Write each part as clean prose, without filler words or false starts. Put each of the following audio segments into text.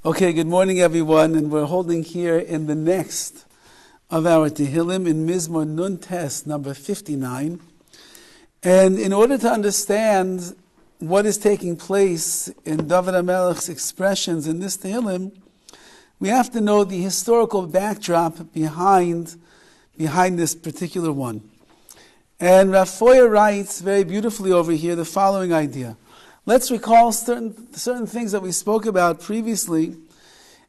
Okay, good morning everyone, and we're holding here in the next of our Tehillim in Mizmor Nun Tes, number 59. And in order to understand what is taking place in Dovid HaMelech's expressions in this Tehillim, we have to know the historical backdrop behind this particular one. And Rabbi writes very beautifully over here the following idea. Let's recall certain things that we spoke about previously,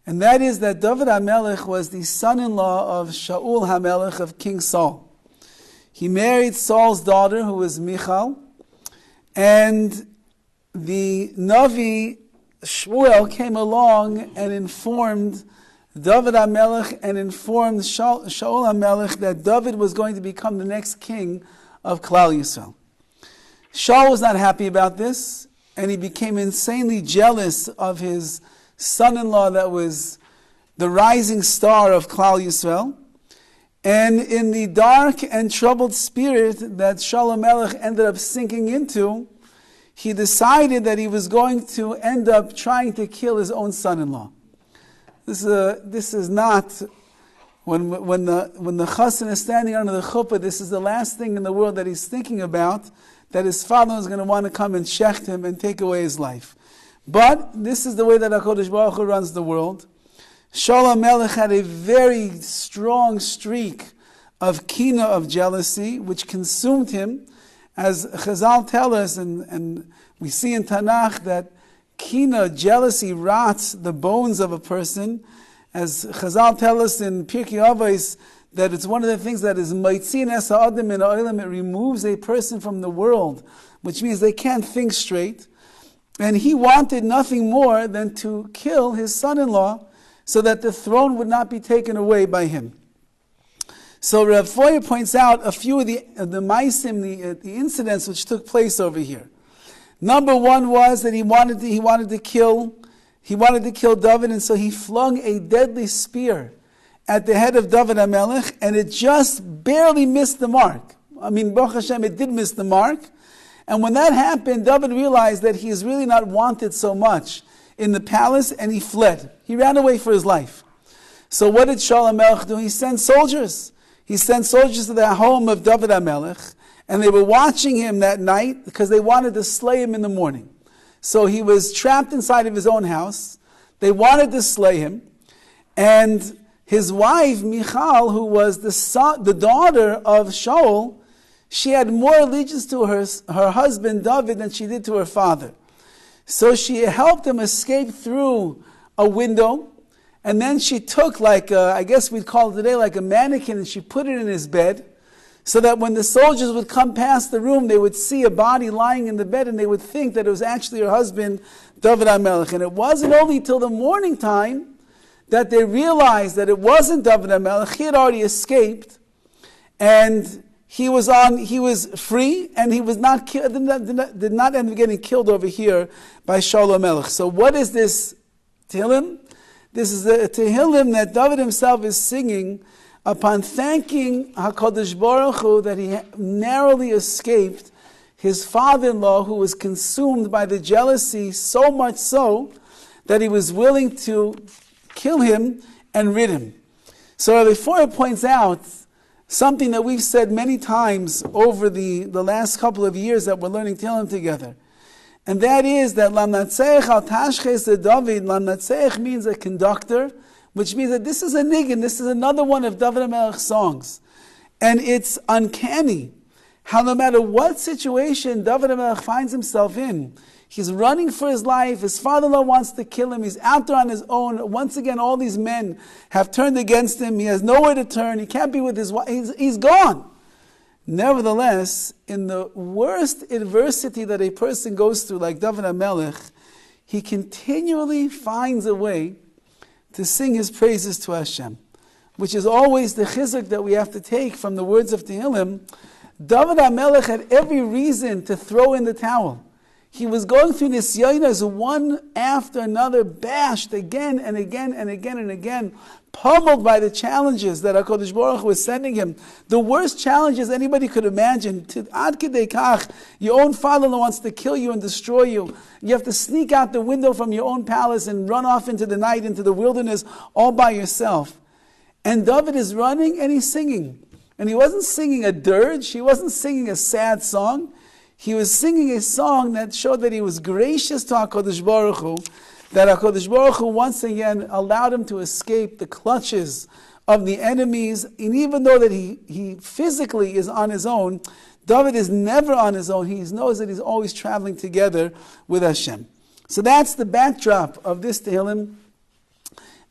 and that is that Dovid HaMelech was the son-in-law of Shaul HaMelech of King Saul. He married Saul's daughter, who was Michal, and the Navi Shmuel came along and informed Dovid HaMelech and informed Shaul HaMelech that David was going to become the next king of Klal Yisrael. Shaul was not happy about this, and he became insanely jealous of his son-in-law that was the rising star of Klal Yisrael. And in the dark and troubled spirit that Shaul HaMelech ended up sinking into, he decided that he was going to end up trying to kill his own son-in-law. This is not, when the chassan is standing under the chuppah, this is the last thing in the world that he's thinking about, that his father is going to want to come and shecht him and take away his life. But this is the way that HaKadosh Baruch Hu runs the world. Shaul HaMelech had a very strong streak of kina, of jealousy, which consumed him. As Chazal tell us, and we see in Tanakh that kina, jealousy, rots the bones of a person. As Chazal tell us in Pirkei Avos, that it's one of the things that is maitzin es ha'adam min ha'olam, it removes a person from the world, which means they can't think straight. And he wanted nothing more than to kill his son-in-law so that the throne would not be taken away by him. So Rav Foyer points out a few of the maisim, the incidents which took place over here. Number one was that he wanted to kill Dovid, and so he flung a deadly spear at the head of Dovid HaMelech, and it just barely missed the mark. I mean, Baruch Hashem, it did miss the mark. And when that happened, Dovid realized that he is really not wanted so much in the palace, and he fled. He ran away for his life. So what did Shaul HaMelech do? He sent soldiers. He sent soldiers to the home of Dovid HaMelech, and they were watching him that night because they wanted to slay him in the morning. So he was trapped inside of his own house. They wanted to slay him, and his wife, Michal, who was the daughter of Shaul, she had more allegiance to her husband Dovid than she did to her father. So she helped him escape through a window, and then she took I guess we'd call it today like a mannequin, and she put it in his bed, so that when the soldiers would come past the room, they would see a body lying in the bed, and they would think that it was actually her husband, Dovid HaMelech. And it wasn't only till the morning time that they realized that it wasn't Dovid HaMelech. He had already escaped, and he was free, and he was not did not end up getting killed over here by Shaul HaMelech. So what is this Tehillim? This is a Tehillim that Dovid himself is singing upon thanking HaKadosh Baruch Hu that he narrowly escaped his father-in-law, who was consumed by the jealousy so much so that he was willing to kill him and rid him. So before it points out something that we've said many times over the last couple of years that we're learning Tehillim together. And that is that Lam Natseich al Tashches David, Lam Natseich means a conductor, which means that this is a niggin, this is another one of Dovid HaMelech's songs. And it's uncanny how no matter what situation Dovid HaMelech finds himself in, he's running for his life, his father-in-law wants to kill him, he's out there on his own. Once again, all these men have turned against him, he has nowhere to turn, he can't be with his wife, he's gone. Nevertheless, in the worst adversity that a person goes through, like Dovid HaMelech, he continually finds a way to sing his praises to Hashem, which is always the chizuk that we have to take from the words of Tehillim. Dovid HaMelech had every reason to throw in the towel. He was going through nisyonos, one after another, bashed again and again and again and again, pummeled by the challenges that HaKadosh Baruch Hu was sending him. The worst challenges anybody could imagine. Ad kidei kach, your own father-in-law wants to kill you and destroy you. You have to sneak out the window from your own palace and run off into the night, into the wilderness, all by yourself. And Dovid is running and he's singing. And he wasn't singing a dirge, he wasn't singing a sad song. He was singing a song that showed that he was gracious to HaKadosh Baruch Hu, that HaKadosh Baruch Hu once again allowed him to escape the clutches of the enemies. And even though that he physically is on his own, Dovid is never on his own. He knows that he's always traveling together with Hashem. So that's the backdrop of this Tehillim.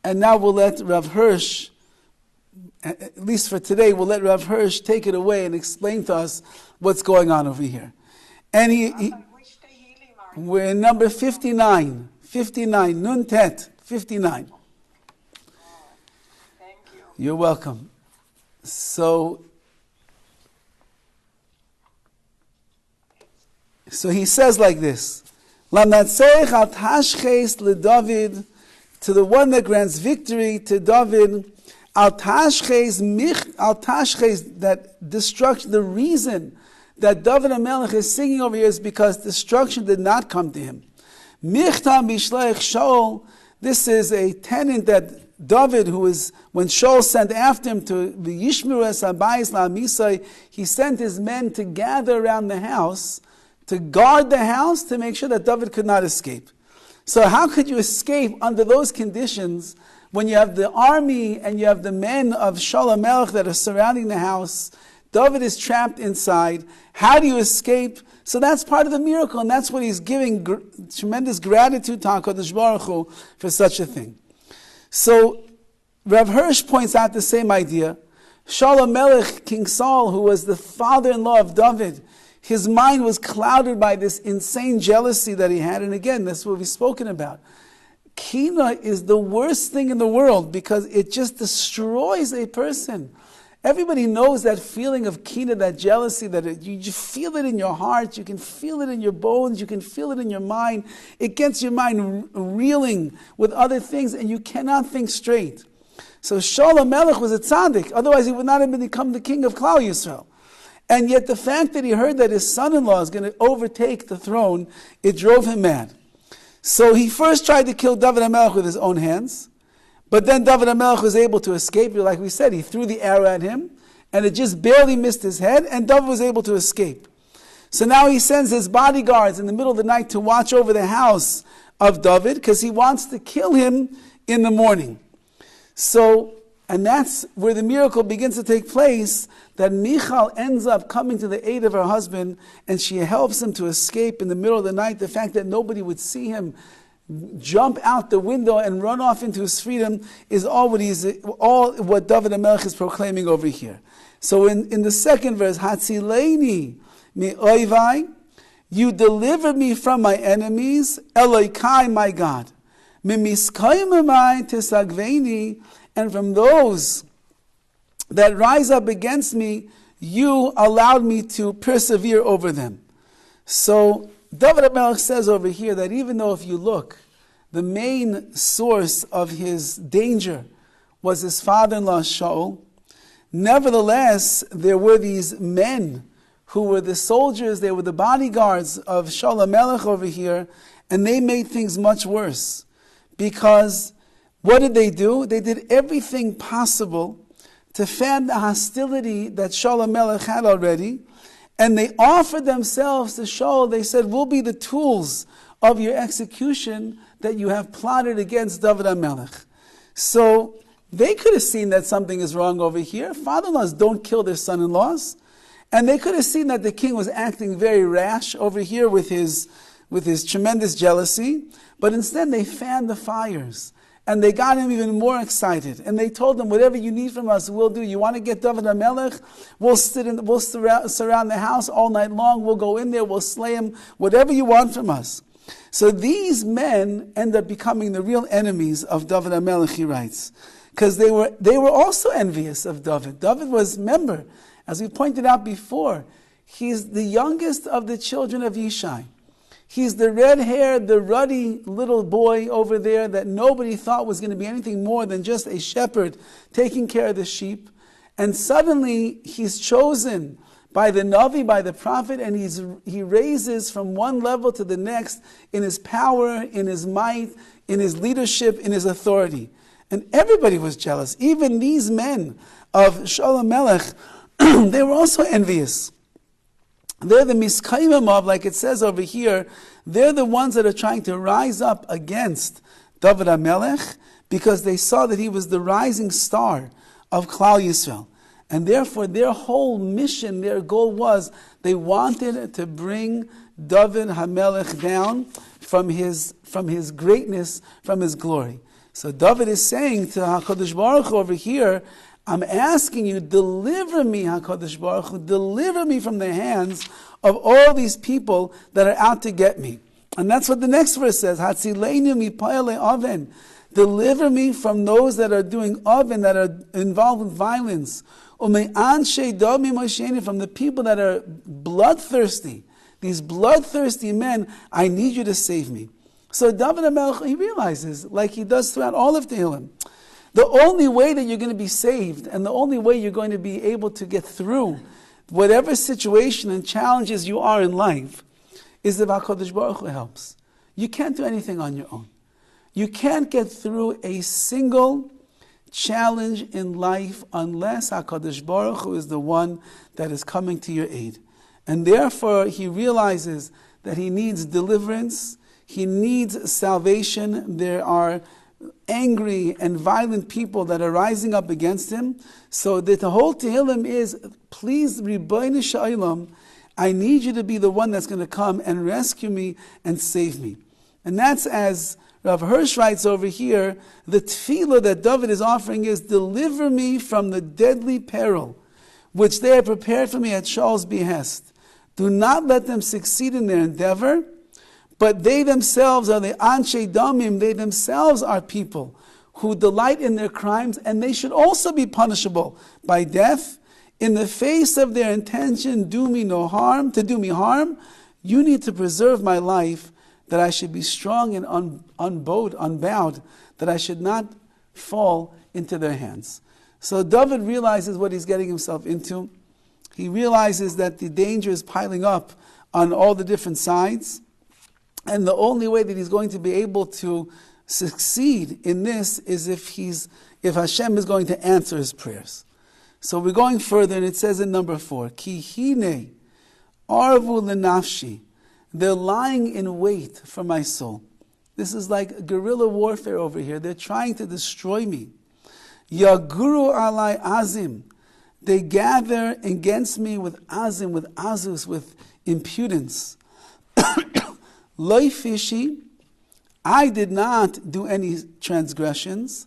And now we'll let Rav Hirsch, at least for today, we'll let Rav Hirsch take it away and explain to us what's going on over here. And we're in number 59, Nun Tet, 59. Thank you. You're welcome. So he says like this, Lanatzech al tashches leDavid, to the one that grants victory to David, al tashches, that destruction, the reason that David HaMelech is singing over here is because destruction did not come to him. Michtam b'shleich Shaul, this is a tenant that David, who is, when Shaul sent after him to the Yishmeru es habayis la'amisai, he sent his men to gather around the house, to guard the house, to make sure that David could not escape. So how could you escape under those conditions when you have the army and you have the men of Shaul HaMelech that are surrounding the house? David is trapped inside. How do you escape? So that's part of the miracle, and that's what he's giving tremendous gratitude to HaKadosh Baruch Hu for such a thing. So Rav Hirsch points out the same idea. Shaul HaMelech, King Saul, who was the father-in-law of David, his mind was clouded by this insane jealousy that he had. And again, that's what we've spoken about. Kina is the worst thing in the world because it just destroys a person. Everybody knows that feeling of kina, that jealousy, that you feel it in your heart, you can feel it in your bones, you can feel it in your mind. It gets your mind reeling with other things and you cannot think straight. So Shaul HaMelech was a tzaddik, otherwise he would not have become the king of Klal Yisrael. And yet the fact that he heard that his son-in-law is going to overtake the throne, it drove him mad. So he first tried to kill David HaMelech with his own hands. But then David HaMelech was able to escape. Like we said, he threw the arrow at him, and it just barely missed his head, and David was able to escape. So now he sends his bodyguards in the middle of the night to watch over the house of David, because he wants to kill him in the morning. So, and that's where the miracle begins to take place, that Michal ends up coming to the aid of her husband, and she helps him to escape in the middle of the night. The fact that nobody would see him jump out the window and run off into his freedom is all what David HaMelech is proclaiming over here. So in the second verse, Hatzileini mi oivai, you delivered me from my enemies, Elokai, my God. Mimiskayimai tisagveini, and from those that rise up against me, you allowed me to persevere over them. So David HaMelech says over here that even though if you look, the main source of his danger was his father-in-law Shaul, nevertheless, there were these men who were the soldiers, they were the bodyguards of Shaul HaMelech over here, and they made things much worse. Because what did they do? They did everything possible to fan the hostility that Shaul HaMelech had already, and they offered themselves to Shaul. They said, we'll be the tools of your execution that you have plotted against David HaMelech. So they could have seen that something is wrong over here. Father-in-laws don't kill their son-in-laws. And they could have seen that the king was acting very rash over here with his tremendous jealousy. But instead they fanned the fires. And they got him even more excited. And they told him, whatever you need from us, we'll do. You want to get David HaMelech? We'll surround the house all night long. We'll go in there. We'll slay him. Whatever you want from us. So these men end up becoming the real enemies of David HaMelech, he writes. Because they were also envious of David. David was, remember, as we pointed out before, he's the youngest of the children of Yishai. He's the red-haired, the ruddy little boy over there that nobody thought was going to be anything more than just a shepherd taking care of the sheep. And suddenly he's chosen by the Navi, by the prophet, and he raises from one level to the next in his power, in his might, in his leadership, in his authority. And everybody was jealous. Even these men of Shaul Melech, they were also envious. They're the miskaimim of, like it says over here, they're the ones that are trying to rise up against Dovid HaMelech because they saw that he was the rising star of Klal Yisrael. And therefore their whole mission, their goal was, they wanted to bring Dovid HaMelech down from his greatness, from his glory. So Dovid is saying to HaKadosh Baruch Hu over here, I'm asking you, deliver me, HaKadosh Baruch Hu, deliver me from the hands of all these people that are out to get me. And that's what the next verse says, Hatzileinu mipayale oven. Deliver me from those that are doing oven, that are involved with violence. From the people that are bloodthirsty. These bloodthirsty men, I need you to save me. So Dovid HaMelech, he realizes, like he does throughout all of Tehillim, the only way that you're going to be saved and the only way you're going to be able to get through whatever situation and challenges you are in life is if HaKadosh Baruch Hu helps. You can't do anything on your own. You can't get through a single challenge in life unless HaKadosh Baruch Hu is the one that is coming to your aid. And therefore he realizes that he needs deliverance, he needs salvation. There are angry and violent people that are rising up against him. So that the whole Tehillim is, please, Ribbono Shel Olam, I need you to be the one that's going to come and rescue me and save me. And that's, as Rav Hirsch writes over here, the tefillah that Dovid is offering is, deliver me from the deadly peril which they have prepared for me at Shaul's behest. Do not let them succeed in their endeavor, but they themselves are the Anshe Damim, they themselves are people who delight in their crimes, and they should also be punishable by death. In the face of their intention to do me harm, you need to preserve my life, that I should be strong and unbowed, that I should not fall into their hands. So Dovid realizes what he's getting himself into. He realizes that the danger is piling up on all the different sides. And the only way that he's going to be able to succeed in this is if Hashem is going to answer his prayers. So we're going further, and it says in number 4, Ki hine arvu lenafshi. They're lying in wait for my soul. This is like guerrilla warfare over here. They're trying to destroy me. Yaguru alai azim. They gather against me with azim, with azus, with impudence. Loi fishi, I did not do any transgressions.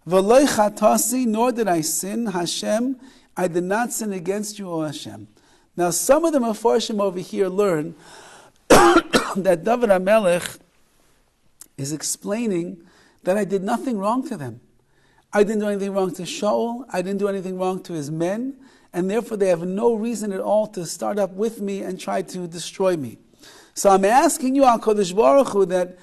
V'loi chatasi, nor did I sin. Hashem, I did not sin against you, O Hashem. Now some of the Mefarshim over here learn that Dovid HaMelech is explaining that I did nothing wrong to them. I didn't do anything wrong to Shaul, I didn't do anything wrong to his men, and therefore they have no reason at all to start up with me and try to destroy me. So I'm asking you, HaKadosh Baruch Hu, that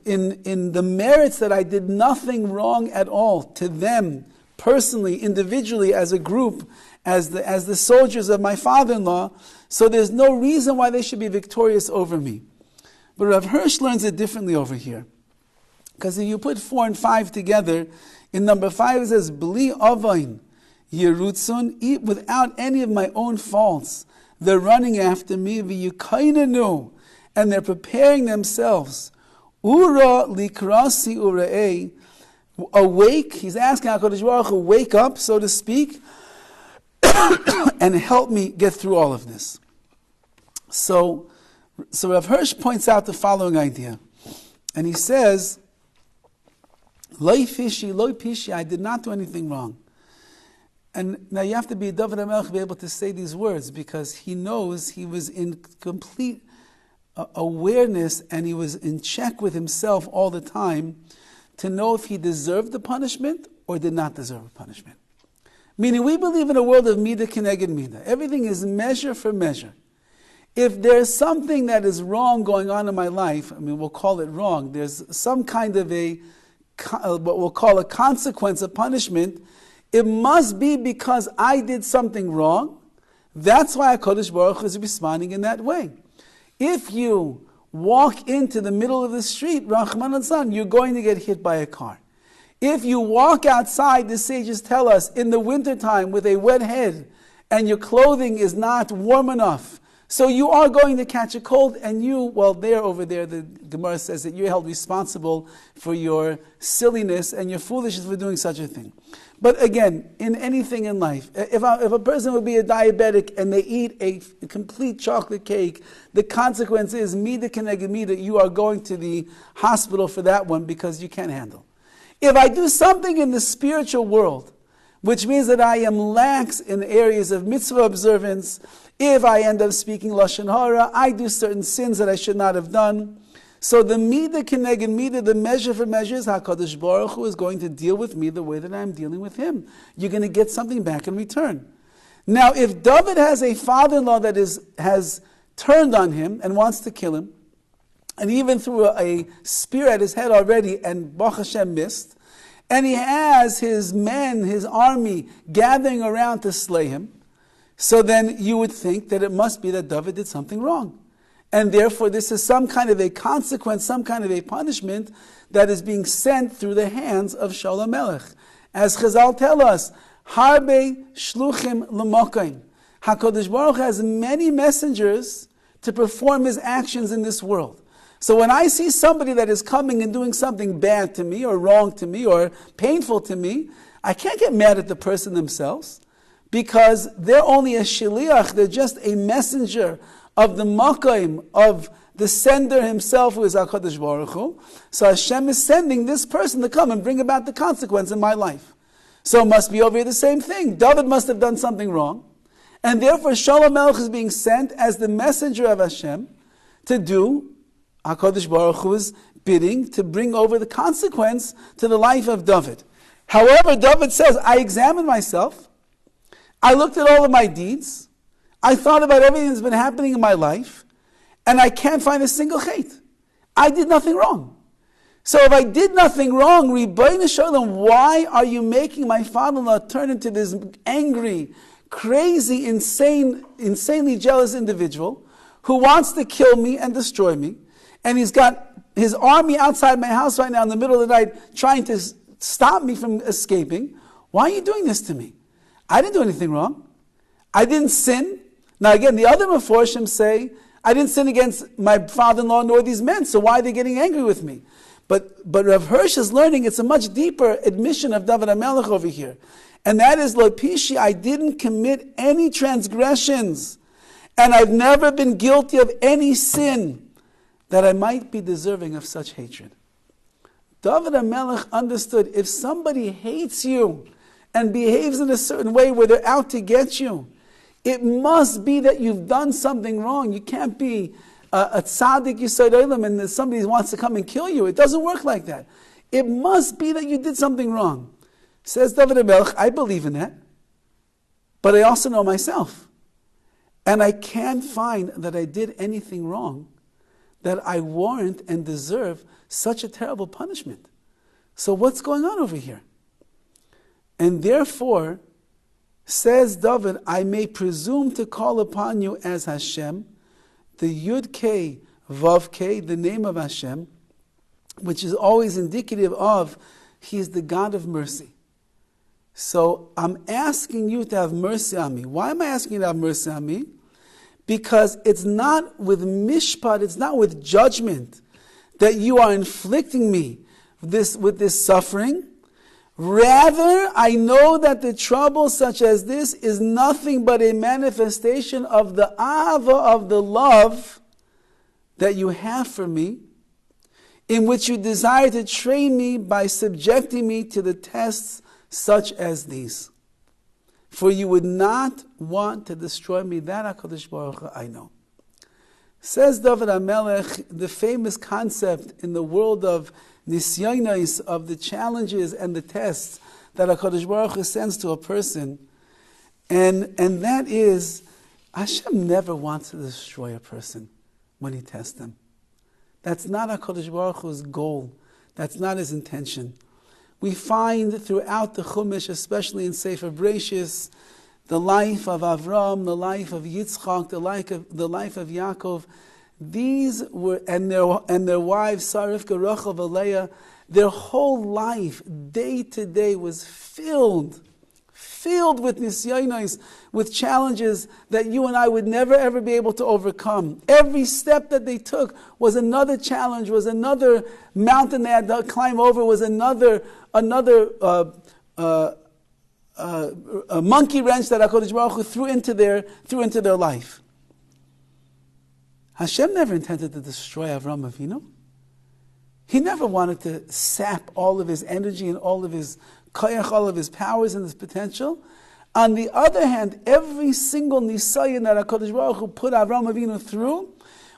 in the merits that I did nothing wrong at all to them, personally, individually, as a group, as the soldiers of my father-in-law, so there's no reason why they should be victorious over me. But Rav Hirsch learns it differently over here. Because if you put 4 and 5 together, in number 5 it says, Bli avain yerutzun, eat without any of my own faults. They're running after me, v'yukainanu, and they're preparing themselves. Ura likrasi ura'ei, awake. He's asking HaKadosh Baruch Hu, wake up, so to speak, and help me get through all of this. So Rav Hirsch points out the following idea, and he says, Loi pishi, I did not do anything wrong. And now you have to be Dovid HaMelech to be able to say these words, because he knows he was in complete awareness and he was in check with himself all the time to know if he deserved the punishment or did not deserve a punishment. Meaning we believe in a world of midah keneged midah. Everything is measure for measure. If there's something that is wrong going on in my life, I mean, we'll call it wrong, there's some kind of what we'll call a consequence, a punishment, it must be because I did something wrong. That's why HaKadosh Baruch Hu is responding in that way. If you walk into the middle of the street, Rahman al-San, you're going to get hit by a car. If you walk outside, the sages tell us, in the wintertime with a wet head, and your clothing is not warm enough, so you are going to catch a cold, and over there, the Gemara says that you're held responsible for your silliness and your foolishness for doing such a thing. But again, in anything in life, if a person would be a diabetic and they eat a complete chocolate cake, the consequence is, mida keneged mida, you are going to the hospital for that one because you can't handle. If I do something in the spiritual world, which means that I am lax in areas of mitzvah observance, if I end up speaking Lashon Hara, I do certain sins that I should not have done. So the mida keneged mida, the measure for measures, HaKadosh Baruch Hu is going to deal with me the way that I'm dealing with him. You're going to get something back in return. Now, if Dovid has a father-in-law that has turned on him and wants to kill him, and even threw a spear at his head already, and Baruch Hashem missed, and he has his men, his army, gathering around to slay him, so then you would think that it must be that Dovid did something wrong. And therefore this is some kind of a consequence, some kind of a punishment that is being sent through the hands of Shaul HaMelech. As Chazal tell us, Harbe shluchim l'mokaim. HaKadosh Baruch Hu has many messengers to perform his actions in this world. So when I see somebody that is coming and doing something bad to me, or wrong to me, or painful to me, I can't get mad at the person themselves, because they're only a shiliach, they're just a messenger of the Makor, of the sender himself, who is HaKadosh Baruch Hu. So Hashem is sending this person to come and bring about the consequence in my life. So it must be over here the same thing. Dovid must have done something wrong, and therefore Shaul HaMelech is being sent as the messenger of Hashem to do HaKadosh Baruch Hu's bidding, to bring over the consequence to the life of Dovid. However, Dovid says, I examined myself, I looked at all of my deeds, I thought about everything that's been happening in my life, and I can't find a single chait. I did nothing wrong. So if I did nothing wrong, Rebbeinu Shalom, why are you making my father-in-law turn into this angry, crazy, insanely jealous individual who wants to kill me and destroy me? And he's got his army outside my house right now in the middle of the night trying to stop me from escaping. Why are you doing this to me? I didn't do anything wrong. I didn't sin. Now again, the other Meforshim say, I didn't sin against my father-in-law nor these men, so why are they getting angry with me? But Rav Hirsch is learning it's a much deeper admission of Dovid HaMelech over here. And that is, Lo Pishi, I didn't commit any transgressions, and I've never been guilty of any sin that I might be deserving of such hatred. Dovid HaMelech understood, if somebody hates you and behaves in a certain way where they're out to get you, it must be that you've done something wrong. You can't be a tzaddik yisod olam and somebody wants to come and kill you. It doesn't work like that. It must be that you did something wrong. Says Dovid HaMelech, I believe in that, but I also know myself. And I can't find that I did anything wrong that I warrant and deserve such a terrible punishment. So what's going on over here? And therefore, says Dovid, I may presume to call upon you as Hashem, the Yud Kei Vav Kei, the name of Hashem, which is always indicative of He is the God of mercy. So I'm asking you to have mercy on me. Why am I asking you to have mercy on me? Because it's not with mishpat, it's not with judgment that you are inflicting me with this suffering. Rather, I know that the trouble such as this is nothing but a manifestation of the ahava, of the love that you have for me, in which you desire to train me by subjecting me to the tests such as these. For you would not want to destroy me. That HaKadosh Baruch Hu, I know. Says Dovid HaMelech, the famous concept in the world of nisyonos, of the challenges and the tests that HaKadosh Baruch Hu sends to a person, and that is, Hashem never wants to destroy a person when He tests them. That's not HaKadosh Baruch Hu's goal. That's not His intention. We find throughout the Chumash, especially in Sefer Bereshis, the life of Avram, the life of Yitzchak, the life of Yaakov. These were, and their wives, Sarah, Rivka, Rachel, Leah, their whole life, day to day, was filled with nisyonos, with challenges that you and I would never ever be able to overcome. Every step that they took was another challenge, was another mountain they had to climb over, was another a monkey wrench that HaKadosh Baruch Hu threw into their life. Hashem never intended to destroy Avram Avinu. He never wanted to sap all of his energy and all of his koyach, all of his powers and his potential. On the other hand, every single nisayon that HaKadosh Baruch Hu put Avram Avinu through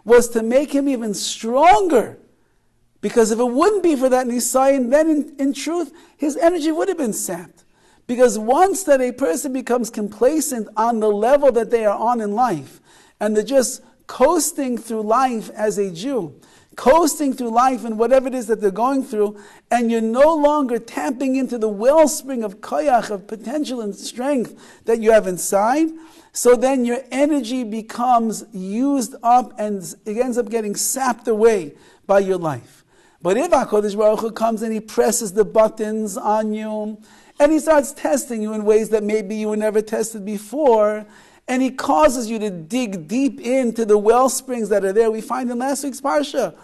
was to make him even stronger. Because if it wouldn't be for that nisayon, then in truth, his energy would have been sapped. Because once that a person becomes complacent on the level that they are on in life, and they're just coasting through life as a Jew, coasting through life and whatever it is that they're going through, and you're no longer tapping into the wellspring of koyach, of potential and strength that you have inside, so then your energy becomes used up and it ends up getting sapped away by your life. But if HaKadosh Baruch Hu comes and He presses the buttons on you, and He starts testing you in ways that maybe you were never tested before, and He causes you to dig deep into the well springs that are there. We find in last week's Parsha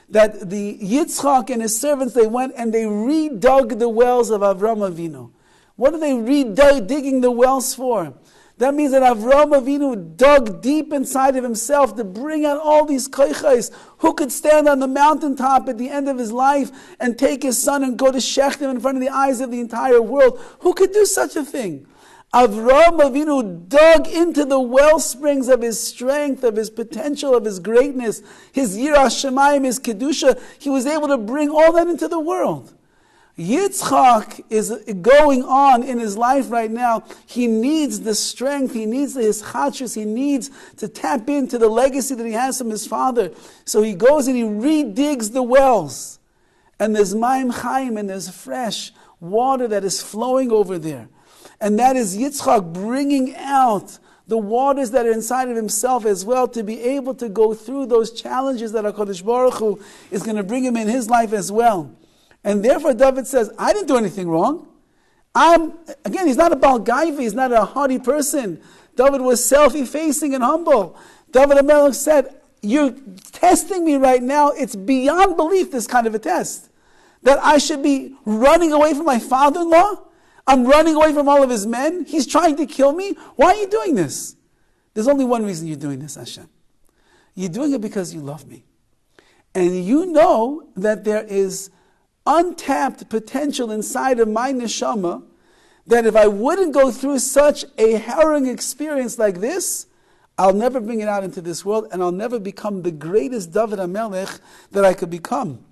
that the Yitzchak and his servants, they went and they redug the wells of Avram Avinu. What are they digging the wells for? That means that Avram Avinu dug deep inside of himself to bring out all these koichais. Who could stand on the mountaintop at the end of his life and take his son and go to Shechtim in front of the eyes of the entire world? Who could do such a thing? Avram Avinu dug into the well springs of his strength, of his potential, of his greatness, his Yirah Shamayim, his Kedusha. He was able to bring all that into the world. Yitzchak is going on in his life right now. He needs the strength, he needs his chachus, he needs to tap into the legacy that he has from his father. So he goes and he redigs the wells. And there's Mayim Chaim, and there's fresh water that is flowing over there. And that is Yitzchak bringing out the waters that are inside of himself as well, to be able to go through those challenges that HaKadosh Baruch Hu is going to bring him in his life as well. And therefore Dovid says, I didn't do anything wrong. Again, he's not a Baal Gaiva, he's not a haughty person. Dovid was self-effacing and humble. Dovid HaMelech said, you're testing me right now. It's beyond belief, this kind of a test. That I should be running away from my father-in-law? I'm running away from all of his men. He's trying to kill me. Why are you doing this? There's only one reason you're doing this, Hashem. You're doing it because you love me. And you know that there is untapped potential inside of my Neshama, that if I wouldn't go through such a harrowing experience like this, I'll never bring it out into this world, and I'll never become the greatest Dovid HaMelech that I could become.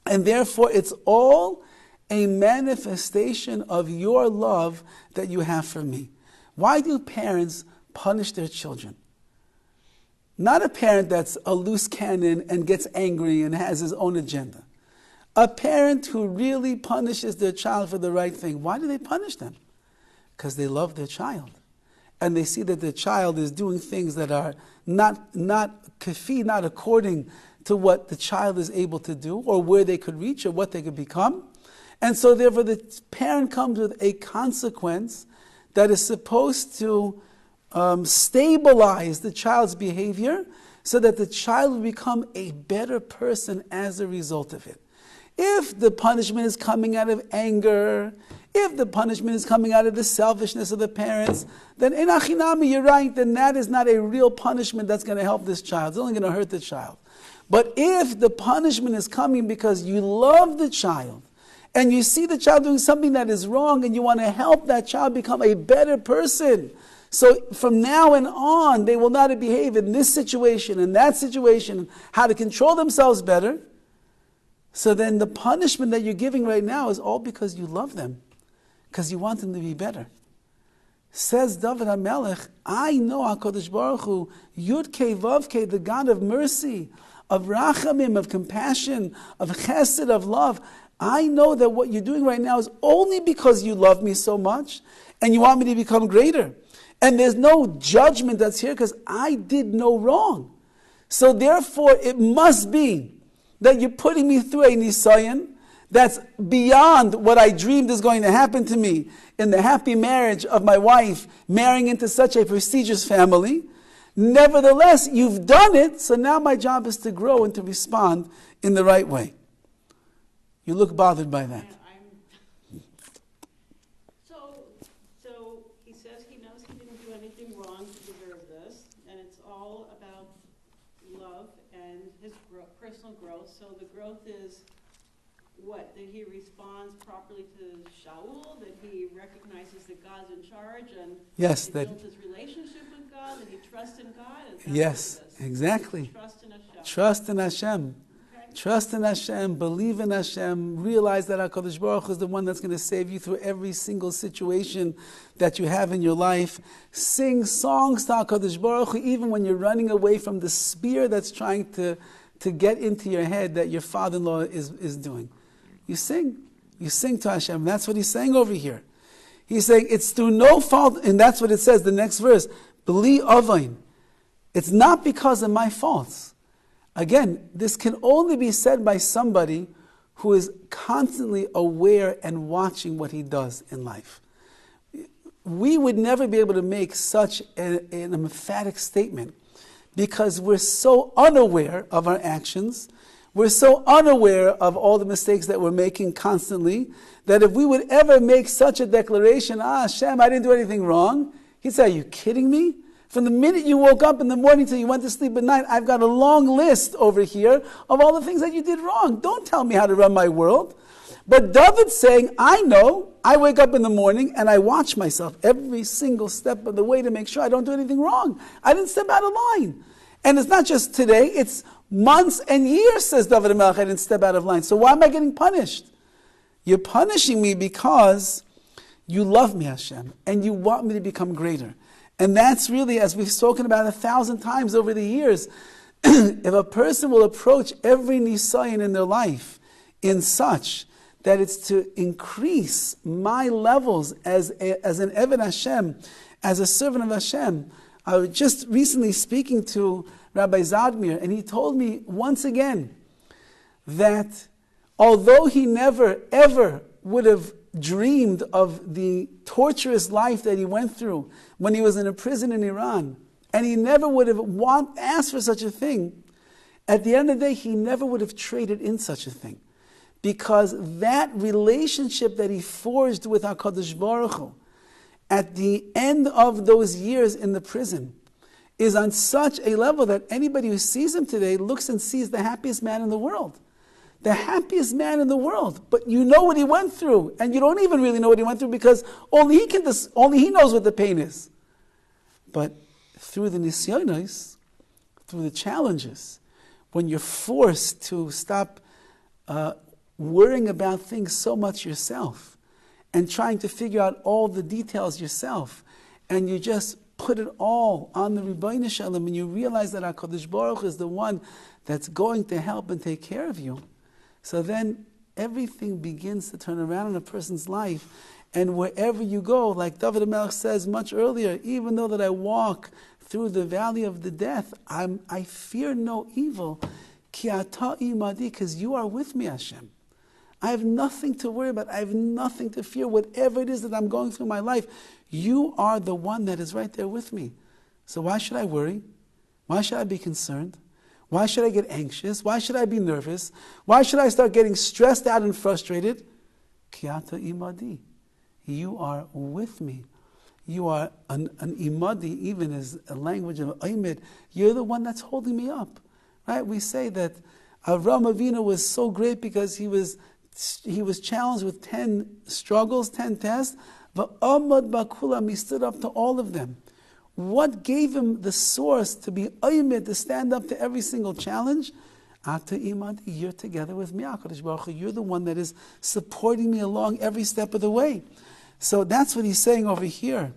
And therefore, it's all a manifestation of your love that you have for me. Why do parents punish their children? Not a parent that's a loose cannon and gets angry and has his own agenda. A parent who really punishes their child for the right thing. Why do they punish them? Because they love their child. And they see that their child is doing things that are not kafi, not according to what the child is able to do, or where they could reach, or what they could become. And so therefore the parent comes with a consequence that is supposed to stabilize the child's behavior, so that the child will become a better person as a result of it. If the punishment is coming out of anger, if the punishment is coming out of the selfishness of the parents, then in achinami, you're right, then that is not a real punishment that's going to help this child. It's only going to hurt the child. But if the punishment is coming because you love the child, and you see the child doing something that is wrong, and you want to help that child become a better person, so from now and on, they will not behave in this situation and that situation, how to control themselves better. So then the punishment that you're giving right now is all because you love them, because you want them to be better. Says Dovid HaMelech, I know HaKadosh Baruch Hu, Yud Kei Vav Kei, the God of mercy, of rachamim, of compassion, of chesed, of love. I know that what you're doing right now is only because you love me so much and you want me to become greater. And there's no judgment that's here because I did no wrong. So therefore, it must be that you're putting me through a nisayon that's beyond what I dreamed is going to happen to me in the happy marriage of my wife marrying into such a prestigious family. Nevertheless, you've done it, so now my job is to grow and to respond in the right way. You look bothered by that. So he says he knows he didn't do anything wrong to deserve this, and it's all about love and his personal growth. So the growth is what? That he responds properly to Shaul, that he recognizes that God's in charge, and yes, he that built his relationship with God, and he trusts in God. Yes, exactly. Trust in Hashem. Trust in Hashem. Okay. Trust in Hashem, believe in Hashem, realize that HaKadosh Baruch Hu is the one that's going to save you through every single situation that you have in your life. Sing songs to HaKadosh Baruch Hu even when you're running away from the spear that's trying to get into your head that your father-in-law is doing. You sing to Hashem. That's what he's saying over here. He's saying it's through no fault, and that's what it says, the next verse. Beli avain. It's not because of my faults. Again, this can only be said by somebody who is constantly aware and watching what he does in life. We would never be able to make such an emphatic statement because we're so unaware of our actions. We're so unaware of all the mistakes that we're making constantly that if we would ever make such a declaration, Hashem, I didn't do anything wrong, he'd say, are you kidding me? From the minute you woke up in the morning till you went to sleep at night, I've got a long list over here of all the things that you did wrong. Don't tell me how to run my world. But Dovid's saying, I know, I wake up in the morning and I watch myself every single step of the way to make sure I don't do anything wrong. I didn't step out of line. And it's not just today, it's months and years, says Dovid HaMelech, I didn't step out of line. So why am I getting punished? You're punishing me because you love me, Hashem, and you want me to become greater. And that's really, as we've spoken about 1,000 times over the years, if a person will approach every nisayon in their life in such that it's to increase my levels as an Eved Hashem, as a servant of Hashem. I was just recently speaking to Rabbi Zadmir, and he told me once again that although he never ever would have dreamed of the torturous life that he went through when he was in a prison in Iran, and he never would have asked for such a thing, at the end of the day, he never would have traded in such a thing. Because that relationship that he forged with HaKadosh Baruch Hu at the end of those years in the prison is on such a level that anybody who sees him today looks and sees the happiest man in the world. The happiest man in the world. But you know what he went through, and you don't even really know what he went through because only he knows what the pain is. But through the nisyonos, through the challenges, when you're forced to stop worrying about things so much yourself and trying to figure out all the details yourself, and you just put it all on the Rebbeinu Shalom, and you realize that HaKadosh Baruch Hu is the one that's going to help and take care of you, so then everything begins to turn around in a person's life. And wherever you go, like Dovid HaMelech says much earlier, even though that I walk through the valley of the death, I fear no evil, ki ata imadi, because you are with me, Hashem. I have nothing to worry about. I have nothing to fear. Whatever it is that I'm going through my life, you are the one that is right there with me. So why should I worry? Why should I be concerned? Why should I get anxious? Why should I be nervous? Why should I start getting stressed out and frustrated? Ki ata imadi. You are with me. You are an imadi, even as a language of Aymed. You're the one that's holding me up. Right? We say that Avraham Avinu was so great because he was challenged with 10 struggles, 10 tests. V'amad b'kulam, he stood up to all of them. What gave him the source to be Aymed, to stand up to every single challenge? Ata imadi, you're together with me, HaKadosh Baruch Hu. You're the one that is supporting me along every step of the way. So that's what he's saying over here.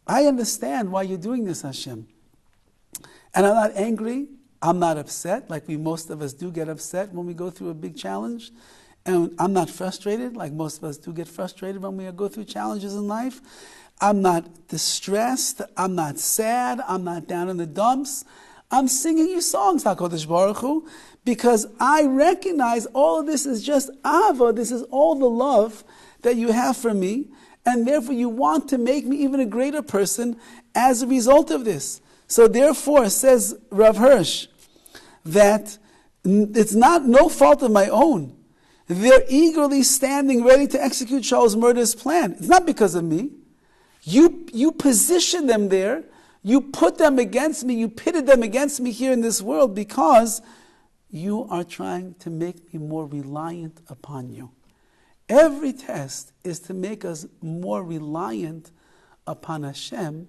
I understand why you're doing this, Hashem. And I'm not angry. I'm not upset, like most of us do get upset when we go through a big challenge. And I'm not frustrated, like most of us do get frustrated when we go through challenges in life. I'm not distressed. I'm not sad. I'm not down in the dumps. I'm singing you songs, HaKadosh Baruch Hu, because I recognize all of this is just Ava. This is all the love that you have for me. And therefore you want to make me even a greater person as a result of this. So therefore, says Rav Hirsch, that it's not no fault of my own. They're eagerly standing ready to execute Shaul's murderous plan. It's not because of me. You position them there. You put them against me. You pitted them against me here in this world because you are trying to make me more reliant upon you. Every test is to make us more reliant upon Hashem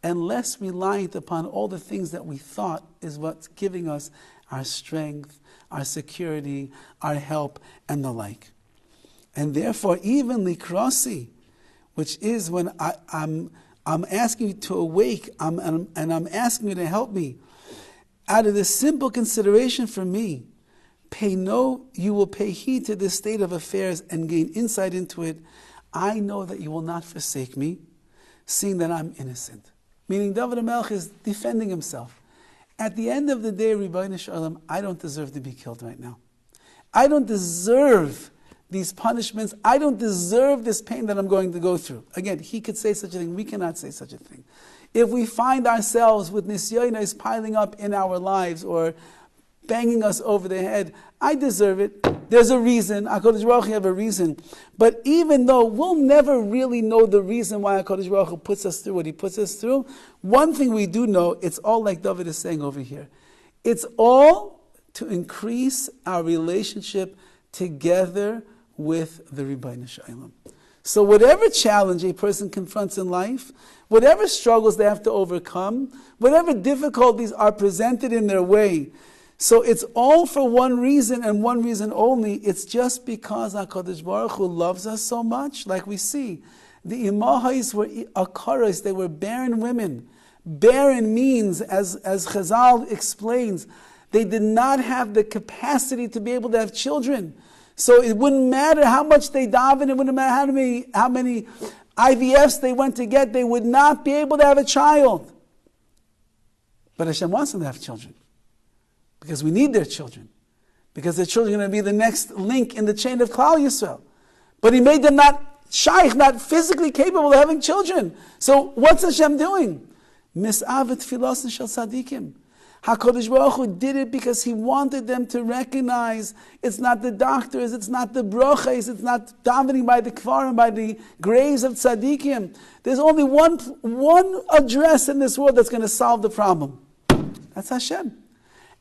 and less reliant upon all the things that we thought is what's giving us our strength, our security, our help, and the like. And therefore, even likrasi, which is when I'm asking you to awake, and I'm asking you to help me, out of this simple consideration for me, you will pay heed to this state of affairs and gain insight into it. I know that you will not forsake me, seeing that I'm innocent. Meaning Dovid HaMelech is defending himself. At the end of the day, Rebbeinu Shalom, I don't deserve to be killed right now. I don't deserve these punishments. I don't deserve this pain that I'm going to go through. Again, he could say such a thing. We cannot say such a thing. If we find ourselves with nisyonos piling up in our lives or banging us over the head, I deserve it. There's a reason. HaKadosh Baruch Hu have a reason. But even though we'll never really know the reason why HaKadosh Baruch Hu puts us through what he puts us through, one thing we do know, it's all like Dovid is saying over here. It's all to increase our relationship together with the Rebbeinu Shalom. So whatever challenge a person confronts in life, whatever struggles they have to overcome, whatever difficulties are presented in their way, so it's all for one reason and one reason only. It's just because HaKadosh Baruch Hu loves us so much. Like we see, the imahais were akaros, they were barren women. Barren means, as Chazal explains, they did not have the capacity to be able to have children. So it wouldn't matter how much they daven, it wouldn't matter how many IVFs they went to get, they would not be able to have a child. But Hashem wants them to have children. Because we need their children. Because their children are going to be the next link in the chain of Klal Yisrael. But he made them not physically capable of having children. So what's Hashem doing? Mis'avet filosin shel tzadikim. HaKadosh Baruch Hu did it because he wanted them to recognize it's not the doctors, it's not the brochas, it's not davening by the kfarim, by the graves of tzadikim. There's only one address in this world that's going to solve the problem. That's Hashem.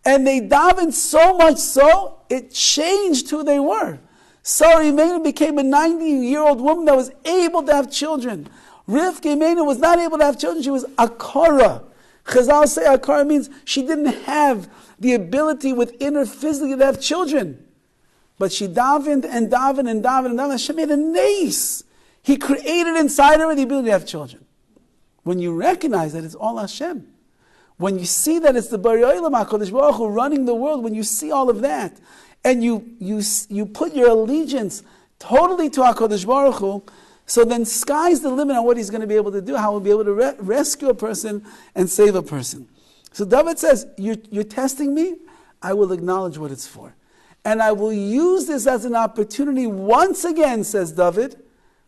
And they davened so much so, it changed who they were. Sarah Imenu became a 90-year-old woman that was able to have children. Rivka Imenu was not able to have children, she was akara. Chazal say akara means she didn't have the ability within her physically to have children. But she davened and davened and davened and davened. Hashem made a nace. He created inside her the ability to have children. When you recognize that it's all Hashem, when you see that it's the Bari Olam HaKadosh Baruch Hu running the world, when you see all of that, and you put your allegiance totally to HaKadosh Baruch Hu, so then sky's the limit on what he's going to be able to do, how he'll be able to rescue a person and save a person. So David says, you're testing me, I will acknowledge what it's for. And I will use this as an opportunity once again, says David.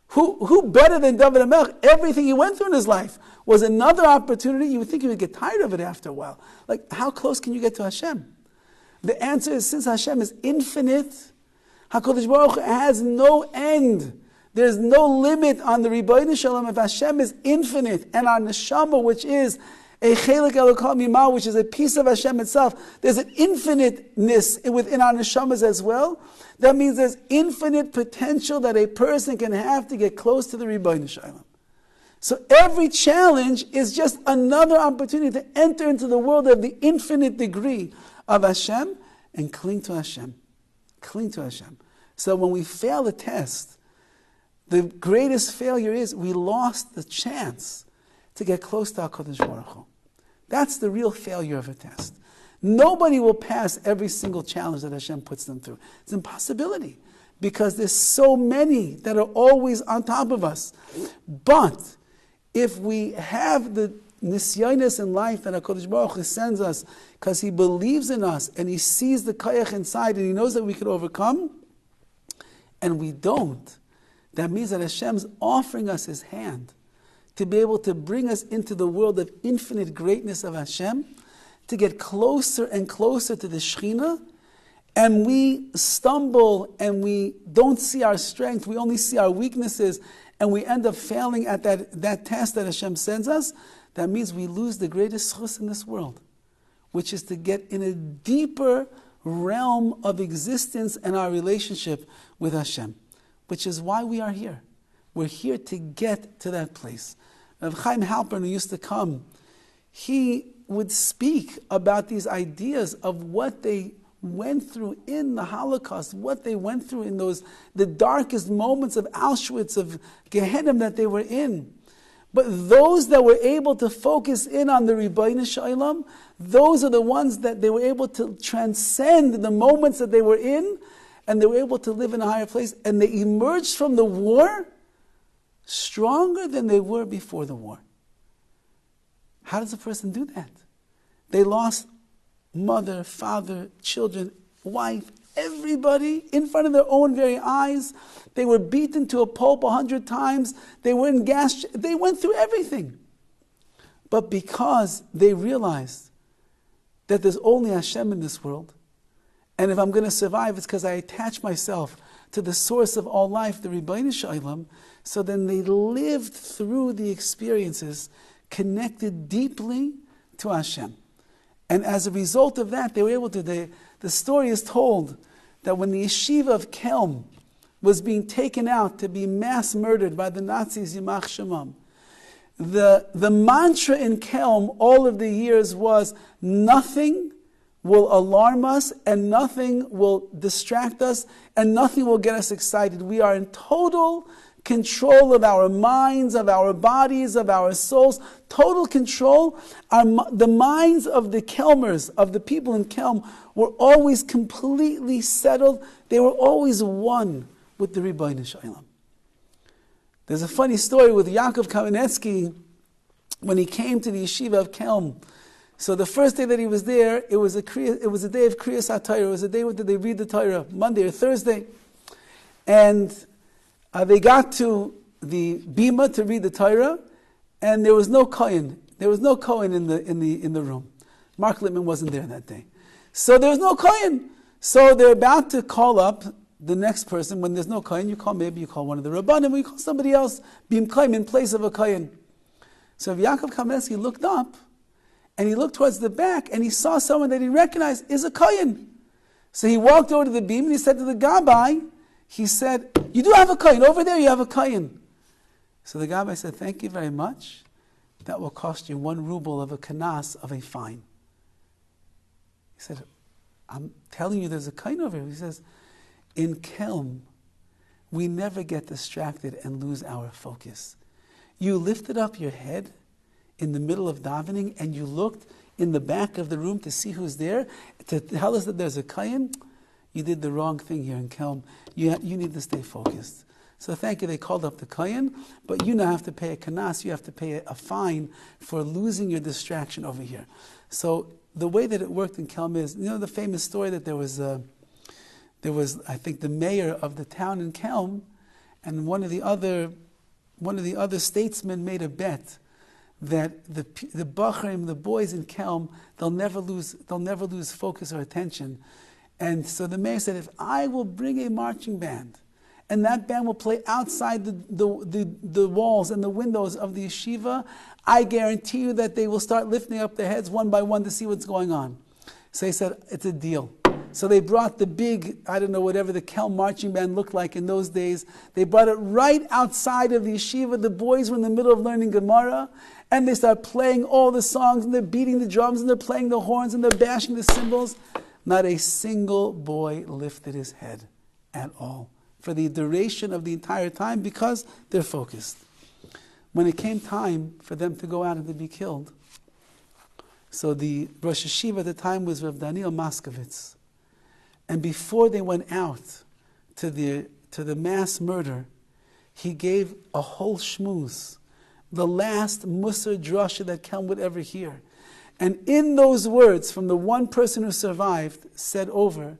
Who better than Dovid HaMelech? Everything he went through in his life was another opportunity. You would think he would get tired of it after a while. Like, how close can you get to Hashem? The answer is, since Hashem is infinite, HaKadosh Baruch Hu has no end. There's no limit on the Rebbeinu Shalom. If Hashem is infinite, and our Neshama, which is a chelik elokah mimah, which is a piece of Hashem itself, there's an infiniteness within our Neshamas as well. That means there's infinite potential that a person can have to get close to the Rebbeinu Shalom. So every challenge is just another opportunity to enter into the world of the infinite degree of Hashem and cling to Hashem. Cling to Hashem. So when we fail the test, the greatest failure is we lost the chance to get close to HaKadosh Baruch Hu. That's the real failure of a test. Nobody will pass every single challenge that Hashem puts them through. It's an impossibility because there's so many that are always on top of us. But if we have the nisyonos in life that HaKadosh Baruch Hu sends us because He believes in us and He sees the koyach inside and He knows that we can overcome, and we don't, that means that Hashem's offering us His hand to be able to bring us into the world of infinite greatness of Hashem, to get closer and closer to the Shekhinah, and we stumble and we don't see our strength, we only see our weaknesses, and we end up failing at that test that Hashem sends us. That means we lose the greatest chus in this world, which is to get in a deeper realm of existence and our relationship with Hashem, which is why we are here. We're here to get to that place. Rabbi HaChaim Halpern, who used to come, he would speak about these ideas of what they went through in the Holocaust, what they went through in the darkest moments of Auschwitz, of Gehenna that they were in. But those that were able to focus in on the Ribbono Shel Olam, those are the ones that they were able to transcend the moments that they were in, and they were able to live in a higher place, and they emerged from the war stronger than they were before the war. How does a person do that? They lost mother, father, children, wife, everybody in front of their own very eyes. They were beaten to a pulp 100 times. They were in gas. They went through everything. But because they realized that there's only Hashem in this world, and if I'm going to survive, it's because I attach myself to the source of all life, the Ribbono Shel Olam, so then they lived through the experiences connected deeply to Hashem. And as a result of that, they were able to, the story is told that when the yeshiva of Kelm was being taken out to be mass murdered by the Nazis, Yimach Shemam, the mantra in Kelm all of the years was, nothing will alarm us, and nothing will distract us, and nothing will get us excited. We are in total control of our minds, of our bodies, of our souls, total control. The minds of the Kelmers, of the people in Kelm, were always completely settled. They were always one with the Ribbono Shel Olam. There's a funny story with Yaakov Kamenetsky when he came to the yeshiva of Kelm. So the first day that he was there, it was a day of Kriyas HaTorah. It was a day that they read the Torah, Monday or Thursday. And they got to the bima to read the Torah, and there was no Kohen. There was no Kohen in the room. Mark Littman wasn't there that day. So there was no Kohen. So they're about to call up the next person. When there's no Kohen, you call one of the Rabbanim, or you call somebody else, Bim Kohen, in place of a Kohen. So Yaakov Kamenetsky looked up, and he looked towards the back, and he saw someone that he recognized is a Kohen. So he walked over to the beam, and he said to the Gabbai, he said, you do have a Kohen. Over there you have a Kohen. So the Gabbai said, thank you very much. That will cost you 1 ruble of a kanas of a fine. He said, I'm telling you there's a Kohen over here. He says, in Kelm, we never get distracted and lose our focus. You lifted up your head in the middle of davening and you looked in the back of the room to see who's there, to tell us that there's a Kohen. You did the wrong thing here in Kelm. You need to stay focused. So thank you, they called up the Kohen, but you now have to pay a kanas, you have to pay a fine for losing your distraction over here. So the way that it worked in Kelm is, the famous story that there was, I think, the mayor of the town in Kelm, and one of the other statesmen made a bet that the Bachrim, the boys in Kelm, they'll never lose focus or attention. And so the mayor said, if I will bring a marching band, and that band will play outside the walls and the windows of the yeshiva, I guarantee you that they will start lifting up their heads one by one to see what's going on. So he said, it's a deal. So they brought the big, whatever the Kelm marching band looked like in those days. They brought it right outside of the yeshiva. The boys were in the middle of learning Gemara, and they start playing all the songs, and they're beating the drums, and they're playing the horns, and they're bashing the cymbals. Not a single boy lifted his head at all for the duration of the entire time because they're focused. when it came time for them to go out and to be killed. So the Rosh Hashiva at the time was Rav Daniel Moskowitz. And before they went out to the mass murder, he gave a whole shmooze, the last Musar drasha that Kelm would ever hear. And in those words, from the one person who survived, said over,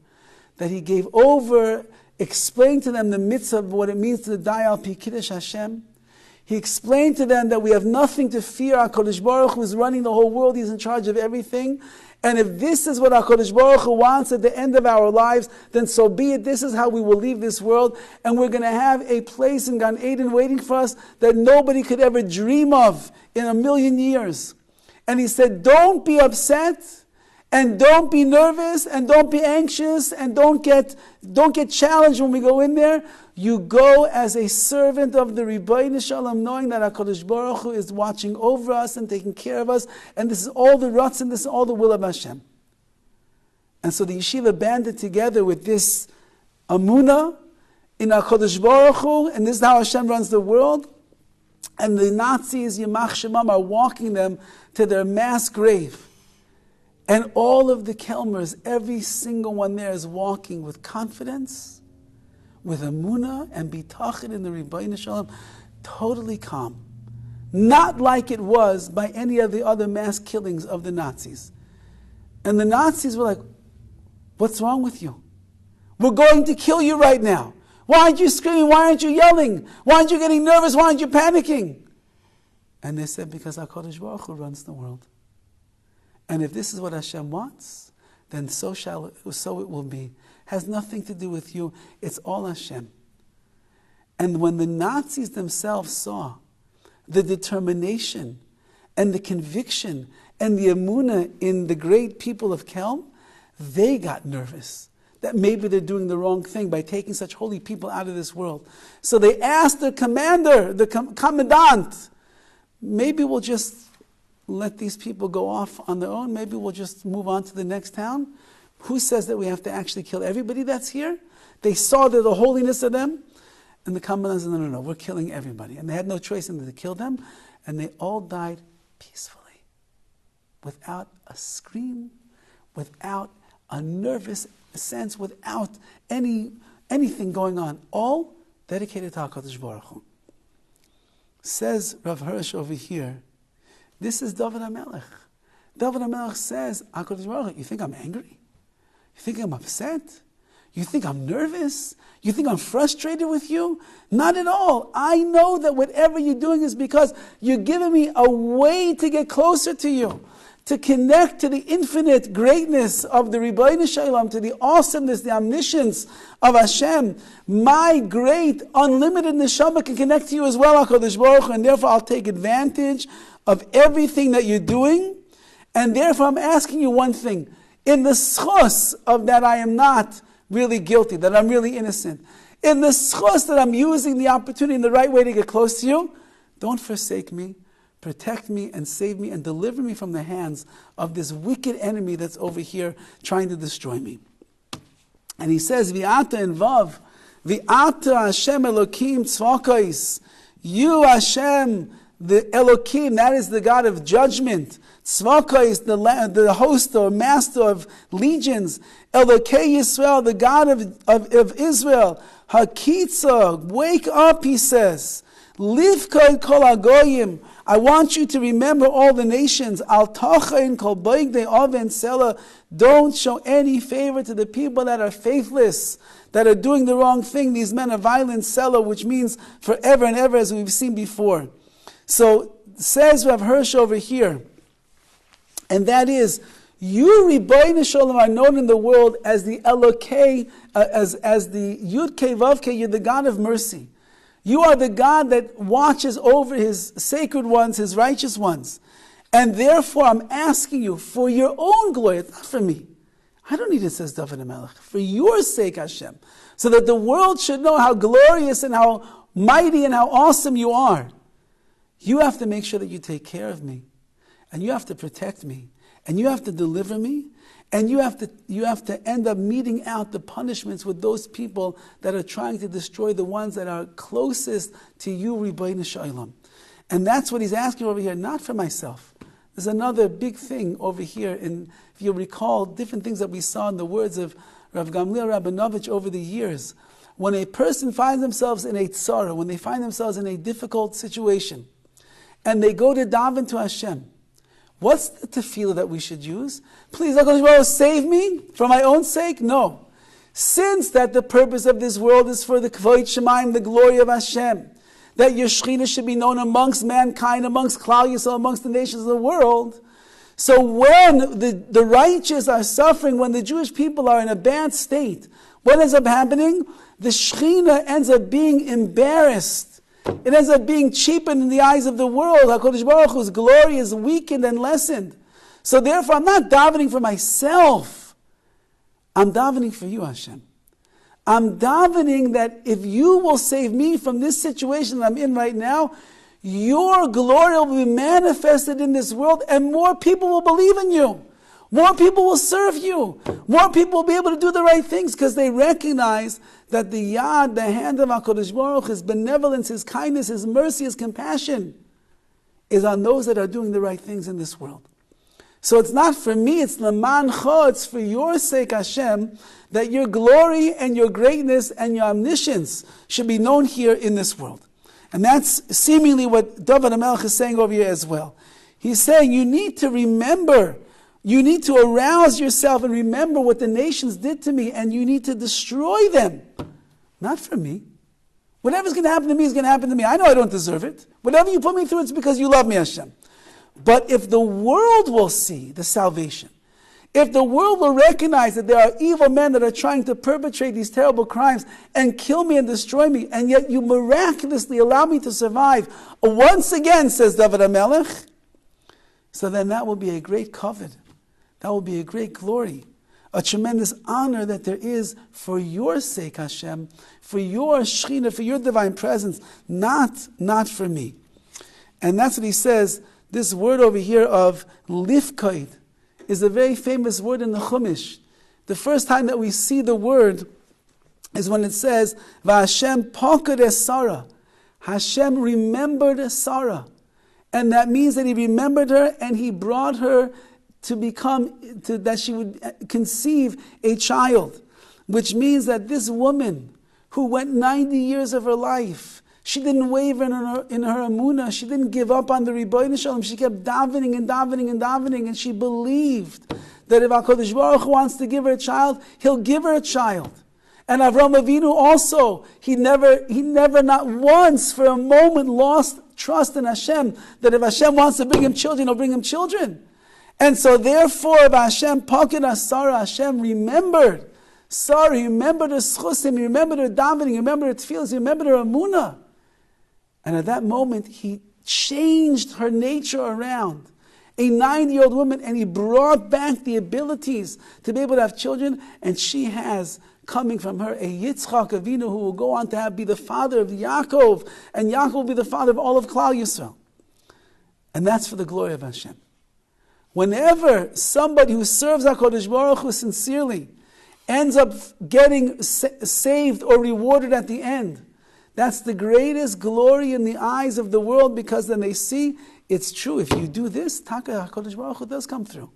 that he gave over, explained to them the mitzvah of what it means to die al pi kiddush Hashem. He explained to them that we have nothing to fear. HaKadosh Baruch Hu is running the whole world. He's in charge of everything. And if this is what HaKadosh Baruch Hu wants at the end of our lives, then so be it. This is how we will leave this world. And we're going to have a place in Gan Eden waiting for us that nobody could ever dream of in a million years. And he said, don't be upset, and don't be nervous, and don't be anxious, and don't get challenged when we go in there. You go as a servant of the Rabbi Shalom, knowing that HaKadosh Baruch Hu is watching over us and taking care of us, and this is all the ruts and this is all the will of Hashem. And so the yeshiva banded together with this amunah in HaKadosh Baruch Hu, and this is how Hashem runs the world. And the Nazis, Yamach Shemam, are walking them to their mass grave. And all of the Kelmers, every single one there is walking with confidence, with amunah and bitachon in the Rabbi Shalom, totally calm. Not like it was by any of the other mass killings of the Nazis. And the Nazis were like, what's wrong with you? We're going to kill you right now. Why aren't you screaming? Why aren't you yelling? Why aren't you getting nervous? Why aren't you panicking? And they said, because HaKadosh Baruch Hu runs the world. And if this is what Hashem wants, then so it will be. Has nothing to do with you. It's all Hashem. And when the Nazis themselves saw the determination and the conviction and the emunah in the great people of Kelm, they got nervous that maybe they're doing the wrong thing by taking such holy people out of this world. So they asked the commander, the commandant, maybe we'll just let these people go off on their own. Maybe we'll just move on to the next town. Who says that we have to actually kill everybody that's here? They saw the holiness of them. And the commandant said, no, we're killing everybody. And they had no choice in to kill them. And they all died peacefully. Without a scream, without a nervous sense, without anything going on. All dedicated to HaKadosh Baruch Hu. Says Rav Hirsch over here, this is Dovid HaMelech. Dovid HaMelech says, HaKadosh Baruch Hu, you think I'm angry? You think I'm upset? You think I'm nervous? You think I'm frustrated with you? Not at all. I know that whatever you're doing is because you're giving me a way to get closer to you, to connect to the infinite greatness of the Rabbi Shalom, to the awesomeness, the omniscience of Hashem. My great, unlimited Neshama can connect to you as well, HaKadosh Baruch Hu, and therefore I'll take advantage of everything that you're doing. And therefore I'm asking you one thing. In the schos of that I am not really guilty, that I'm really innocent, in the schos that I'm using the opportunity in the right way to get close to you, don't forsake me. Protect me and save me and deliver me from the hands of this wicked enemy that's over here trying to destroy me. And he says, V'ata and Vav, V'ata Hashem Elokim Tzvakos, you Hashem, the Elokim, that is the God of judgment. Tzvakos, the host or master of legions. Elokei Yisrael, the God of Israel. Hakitza, wake up, he says. Livkei kol hagoyim. I want you to remember all the nations. Al tachain kol boigdei oven sela. Don't show any favor to the people that are faithless, that are doing the wrong thing. These men are violent sela, which means forever and ever, as we've seen before. So says Rav Hirsch over here, and that is, you Rabbi Shalom are known in the world as the Elokei, as the Yud Kei Vav Kei. You're the God of mercy. You are the God that watches over His sacred ones, His righteous ones. And therefore I'm asking you, for your own glory, it's not for me. I don't need it, says Dovid HaMelech. For your sake, Hashem. So that the world should know how glorious and how mighty and how awesome you are. You have to make sure that you take care of me. And you have to protect me. And you have to deliver me. And you have to end up meting out the punishments with those people that are trying to destroy the ones that are closest to you, Rabbi Shalom. And that's what he's asking over here, not for myself. There's another big thing over here, and if you recall different things that we saw in the words of Rav Gamliel Rabinovich over the years. When a person finds themselves in a tzara, when they find themselves in a difficult situation, and they go to daven to Hashem, what's the tefillah that we should use? Please, HaKadosh Baruch Hu, save me for my own sake? No. Since that the purpose of this world is for the Kvod Shemaim, the glory of Hashem, that your Shekhinah should be known amongst mankind, amongst Klal Yisrael, amongst the nations of the world. So when the righteous are suffering, when the Jewish people are in a bad state, what ends up happening? The Shekhinah ends up being embarrassed. It ends up being cheapened in the eyes of the world. HaKadosh Baruch Hu's glory is weakened and lessened. So therefore, I'm not davening for myself. I'm davening for you, Hashem. I'm davening that if you will save me from this situation that I'm in right now, your glory will be manifested in this world and more people will believe in you. More people will serve you. More people will be able to do the right things because they recognize that the yad, the hand of HaKadosh Baruch Hu, His benevolence, His kindness, His mercy, His compassion is on those that are doing the right things in this world. So it's not for me, it's Laman Cho, it's for your sake, Hashem, that your glory and your greatness and your omniscience should be known here in this world. And that's seemingly what Dovid HaMelech is saying over here as well. He's saying you need to remember, you need to arouse yourself and remember what the nations did to me, and you need to destroy them. Not for me. Whatever's going to happen to me is going to happen to me. I know I don't deserve it. Whatever you put me through, it's because you love me, Hashem. But if the world will see the salvation, if the world will recognize that there are evil men that are trying to perpetrate these terrible crimes and kill me and destroy me, and yet you miraculously allow me to survive, once again, says Dovid HaMelech, so then that will be a great kavod. That will be a great glory, a tremendous honor that there is for your sake, Hashem, for your Shekhinah, for your divine presence, not for me. And that's what he says. This word over here of lifkoid is a very famous word in the Chumash. The first time that we see the word is when it says, V'Hashem pakad es Sarah. Hashem remembered Sarah. And that means that He remembered her and He brought her that she would conceive a child. Which means that this woman who went 90 years of her life, she didn't waver in her emunah. She didn't give up on the Rebbeinu Shalom. She kept davening and davening and davening, and she believed that if HaKadosh Baruch Hu wants to give her a child, He'll give her a child. And Avraham Avinu also, he never not once for a moment lost trust in Hashem, that if Hashem wants to bring him children, He'll bring him children. And so therefore, if Hashem pakid Sarah, Hashem remembered Sarah, He remembered her schusim, He remembered her davening, He remembered her tefillas, He remembered her emunah. And at that moment, He changed her nature around. A 90-year-old woman, and He brought back the abilities to be able to have children, and she has coming from her a Yitzchak Avinu who will go on to be the father of Yaakov, and Yaakov will be the father of all of Klal Yisrael. And that's for the glory of Hashem. Whenever somebody who serves HaKadosh Baruch Hu sincerely ends up getting saved or rewarded at the end, that's the greatest glory in the eyes of the world, because then they see it's true. If you do this, Taka HaKadosh Baruch Hu does come through.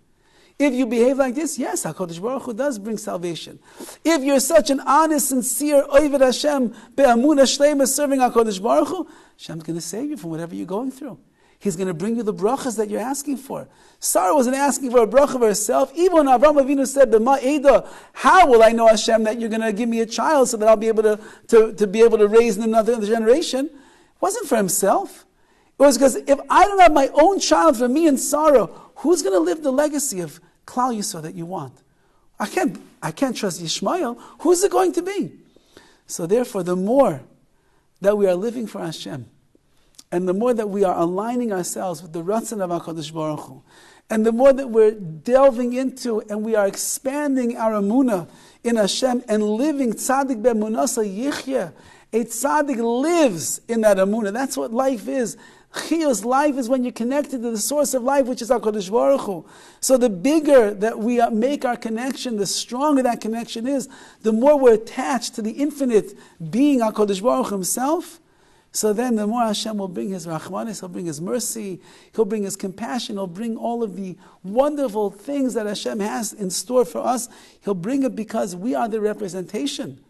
If you behave like this, yes, HaKadosh Baruch Hu does bring salvation. If you're such an honest, sincere Oved Hashem, be'amunah shleima serving HaKadosh Baruch Hu, Hashem's going to save you from whatever you're going through. He's going to bring you the brachas that you're asking for. Sarah wasn't asking for a bracha for herself. Even when Avraham Avinu said, "B'ma Eda, how will I know, Hashem, that you're going to give me a child so that I'll be able to be able to raise another generation?" It wasn't for himself. It was because if I don't have my own child for me and Sarah, who's going to live the legacy of Klal Yisrael that you want? I can't trust Yishmael. Who's it going to be? So therefore, the more that we are living for Hashem, and the more that we are aligning ourselves with the Ratzon of HaKadosh Baruch Hu, and the more that we're delving into and we are expanding our emunah in Hashem and living tzaddik be'emunasa yichya, a tzaddik lives in that emunah. That's what life is. Chiyus, life is when you're connected to the source of life, which is HaKadosh Baruch Hu. So the bigger that we make our connection, the stronger that connection is, the more we're attached to the infinite being HaKadosh Baruch Hu Himself, So then the more Hashem will bring His Rachmanis, He'll bring His mercy, He'll bring His compassion, He'll bring all of the wonderful things that Hashem has in store for us. He'll bring it because we are the representation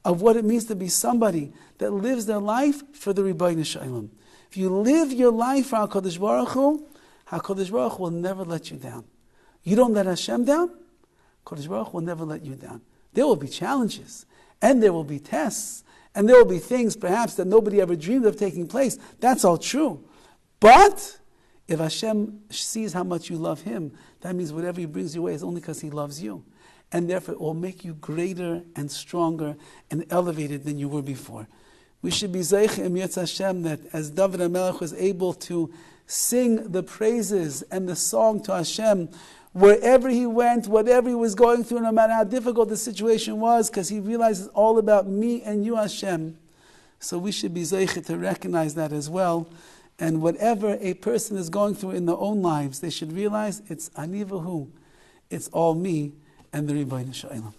of what it means to be somebody that lives their life for the Ribbono Shel Olam. If you live your life for HaKadosh Baruch Hu, HaKadosh Baruch Hu will never let you down. You don't let Hashem down, HaKadosh Baruch Hu will never let you down. There will be challenges, and there will be tests, and there will be things perhaps that nobody ever dreamed of taking place. That's all true. But if Hashem sees how much you love Him, that means whatever He brings your way is only because He loves you. And therefore it will make you greater and stronger and elevated than you were before. We should be Zeich Em Yetz Hashem, that as Dovid HaMelech was able to sing the praises and the song to Hashem wherever he went, whatever he was going through, no matter how difficult the situation was, because he realized it's all about me and you, Hashem. So we should be zeichet to recognize that as well. And whatever a person is going through in their own lives, they should realize it's ani v'hu, it's all me and the Ribbono Shel Olam.